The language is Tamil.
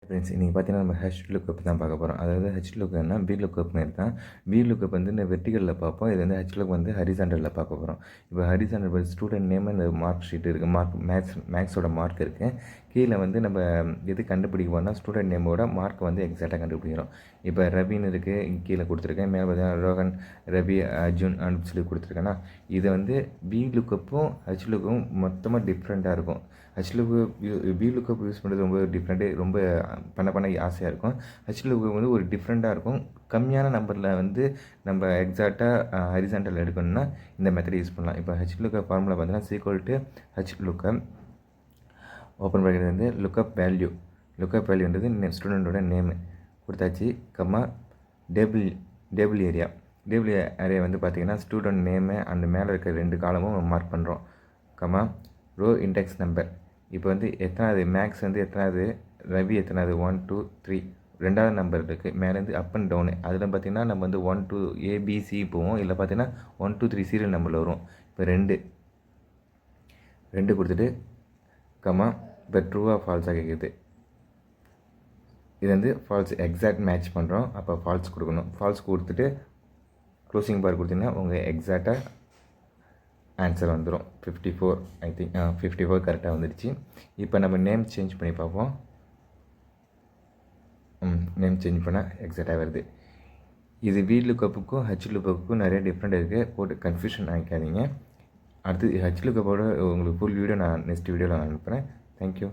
ஃப்ரெண்ட்ஸ் இன்றைக்கி பார்த்தீங்கன்னா நம்ம லுக்கப் தான் பார்க்க போகிறோம். அதாவது லுக்கப்னா லுக்கப் மாரி தான். லுக்கப் வந்து இந்த வெர்டிகலில் பார்ப்போம். இது வந்து லுக் வந்து ஹரிசாண்டலில் பார்க்க போகிறோம். இப்போ ஹரிசாண்டல் ஸ்டூடெண்ட் நேம் இந்த மார்க் ஷீட் இருக்குது, மேக்ஸோட மார்க் இருக்குது. கீழே வந்து நம்ம எது கண்டுபிடிக்க போனால் ஸ்டூடெண்ட் நேமோட மார்க் வந்து எக்ஸாக்டாக கண்டுபிடிக்கிறோம். இப்போ ரவின்னு இருக்குது, கீழே கொடுத்துருக்கேன். மேலே பார்த்தீங்கன்னா ரோஹன், ரவி, அர்ஜுன் அப்படின்னு சொல்லி கொடுத்துருக்கேன்னா இது வந்து லுக்கப்பும் லுக்கும் மொத்தமாக டிஃப்ரெண்ட்டாக இருக்கும். லுக்கப் யூஸ் பண்ணுறது ரொம்ப டிஃப்ரெண்ட்டு, ரொம்ப பண்ண ஆசையாக இருக்கும். லுக்கப் வந்து ஒரு டிஃப்ரெண்ட்டாக இருக்கும். கம்மியான நம்பரில் வந்து நம்ம எக்ஸாக்டாக ஹரிசாண்டல் எடுக்கணும்னா இந்த மெத்தட் யூஸ் பண்ணலாம். இப்போ லுக்கப் ஃபார்முலா பார்த்தீங்கன்னா ஈக்குவல் டு லுக்கப் ஓப்பன் பண்ணுறது வந்து லுக்கப் வேல்யூன்றது ஸ்டூடெண்ட்டோட நேமு கொடுத்தாச்சு. டேபிள் ஏரியா வந்து பார்த்திங்கன்னா ஸ்டூடெண்ட் நேமு அந்த மேலே இருக்கிற 2 காலமும் மார்க் பண்ணுறோம். Row index number. இப்போ வந்து எத்தனாவது மேக்ஸ் வந்து எத்தனாவது, ரவி எத்தனாவது, 1 2 3 2வது நம்பர் இருக்குது. மேலேருந்து அப் அண்ட் டவுனு. அதில் பார்த்திங்கன்னா நம்ம வந்து 1 2 ABC போவோம். இல்லை பார்த்திங்கன்னா 1 2 3 சீரியல் நம்பரில் வரும். இப்போ 2 கொடுத்துட்டு இப்போ ட்ரூவாக ஃபால்ஸாக கேட்குது. இது வந்து ஃபால்ஸ் எக்ஸாக்ட் மேட்ச் பண்ணுறோம். அப்போ ஃபால்ஸ் கொடுக்கணும். ஃபால்ஸ் கொடுத்துட்டு க்ளோசிங் பார் கொடுத்திங்கன்னா உங்கள் எக்ஸாக்டாக ஆன்சர் வந்துடும். 54 ஐ திங்க் 54 கரெக்டாக வந்துடுச்சு. இப்போ நம்ம நேம் சேஞ்ச் பண்ணி பார்ப்போம். நேம் சேஞ்ச் பண்ணால் எக்ஸாக்டாக வருது. இது லுக்கப்புக்கும் லுக்கப்புக்கும் நிறைய டிஃப்ரெண்ட் இருக்குது. போட்டு கன்ஃபியூஷன் ஆகிக்காதீங்க. அடுத்து லுக்கப்போட உங்களுக்கு ஃபுல் வீடியோ நான் நெக்ஸ்ட் வீடியோவில் அனுப்புகிறேன். தேங்க்யூ.